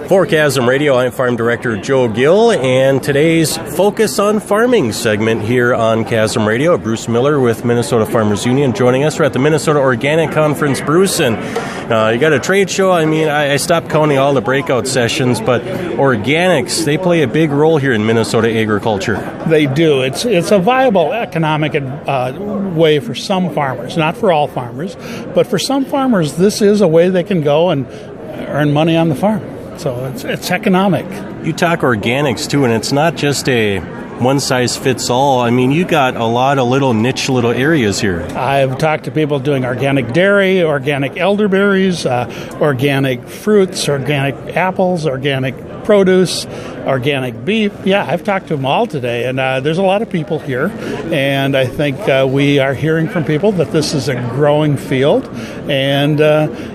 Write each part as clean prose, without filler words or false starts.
For Chasm Radio, I'm Farm Director Joe Gill, and today's Focus on Farming segment here on Chasm Radio. Bruce Miller with Minnesota Farmers Union joining us. We're at the Minnesota Organic Conference, Bruce, and you got a trade show. I mean, I stopped counting all the breakout sessions, but organics, they play a big role here in Minnesota agriculture. They do. It's a viable economic way for some farmers, not for all farmers, but for some farmers, this is a way they can go and earn money on the farm. So it's economic. You talk organics, too, and it's not just a one-size-fits-all. I mean, you got a lot of niche areas here. I've talked to people doing organic dairy, organic elderberries, organic fruits, organic apples, organic produce, organic beef. Yeah, I've talked to them all today, and there's a lot of people here, and I think we are hearing from people that this is a growing field, and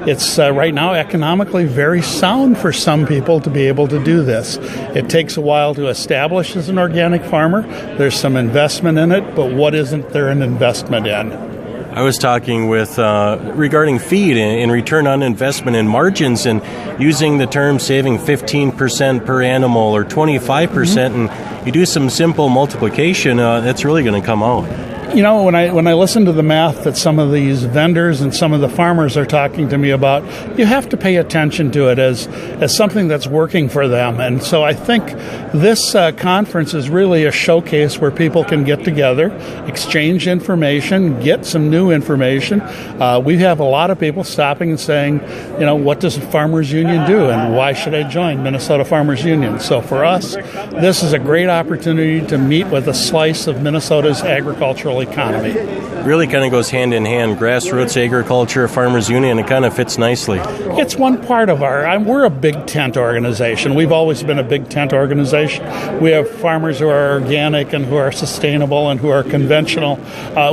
it's right now economically very sound for some people to be able to do this. It takes a while to establish as an organic farmer. There's some investment in it, but what isn't there an investment in? I was talking with regarding feed and return on investment and margins, and using the term saving 15% per animal or 25%, and you do some simple multiplication, that's really going to come out. You know, when I listen to the math that some of these vendors and some of the farmers are talking to me about, you have to pay attention to it as something that's working for them. And so I think this conference is really a showcase where people can get together, exchange information, get some new information. We have a lot of people stopping and saying, you know, what does Farmers Union do, and why should I join Minnesota Farmers Union? So for us, this is a great opportunity to meet with a slice of Minnesota's agricultural economy. Really kind of goes hand in hand, grassroots agriculture, Farmers Union, it kind of fits nicely. It's one part of we're a big tent organization. We've always been a big tent organization. We have farmers who are organic and who are sustainable and who are conventional.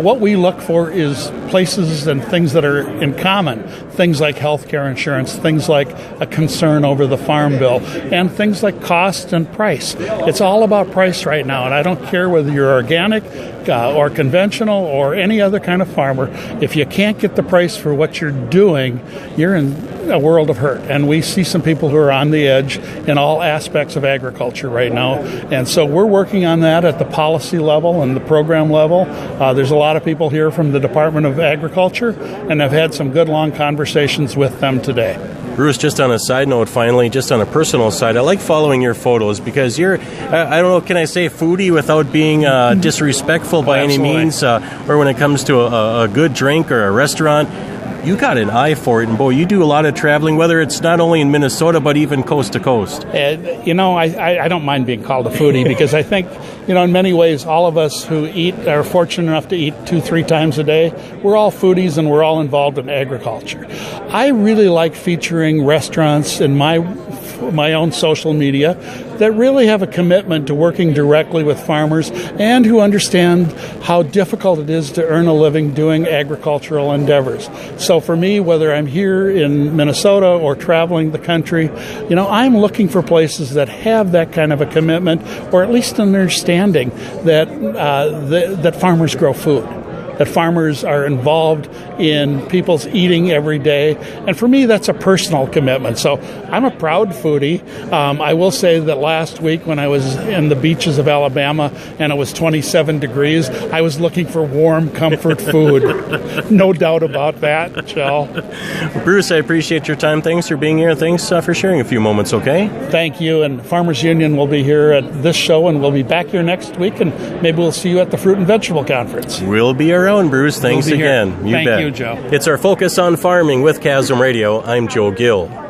What we look for is places and things that are in common, things like healthcare insurance, things like a concern over the farm bill, and things like cost and price. It's all about price right now, and I don't care whether you're organic or conventional or any other kind of farmer. If you can't get the price for what you're doing, you're in a world of hurt. And we see some people who are on the edge in all aspects of agriculture right now. And so we're working on that at the policy level and the program level. There's a lot of people here from the Department of Agriculture, and I've had some good long conversations with them today. Bruce, just on a side note, finally, just on a personal side, I like following your photos because you're, I don't know, can I say foodie without being disrespectful by any means? Or when it comes to a good drink or a restaurant, you got an eye for it. And boy, you do a lot of traveling, whether it's not only in Minnesota, but even coast to coast. You know, I don't mind being called a foodie because I think, you know, in many ways, all of us who are fortunate enough to eat 2-3 times a day, we're all foodies and we're all involved in agriculture. I really like featuring restaurants in my own social media that really have a commitment to working directly with farmers and who understand how difficult it is to earn a living doing agricultural endeavors. So for me, whether I'm here in Minnesota or traveling the country, you know, I'm looking for places that have that kind of a commitment, or at least an understanding that that farmers grow food, that farmers are involved in people's eating every day. And for me, that's a personal commitment. So I'm a proud foodie. I will say that last week when I was in the beaches of Alabama and it was 27 degrees, I was looking for warm, comfort food. No doubt about that, Joe. Bruce, I appreciate your time. Thanks for being here. Thanks for sharing a few moments, okay? Thank you. And Farmers Union will be here at this show, and we'll be back here next week, and maybe we'll see you at the Fruit and Vegetable Conference. We'll be around, Bruce. Thanks again. Thank you, Joe. It's our Focus on Farming with Chasm Radio. I'm Joe Gill.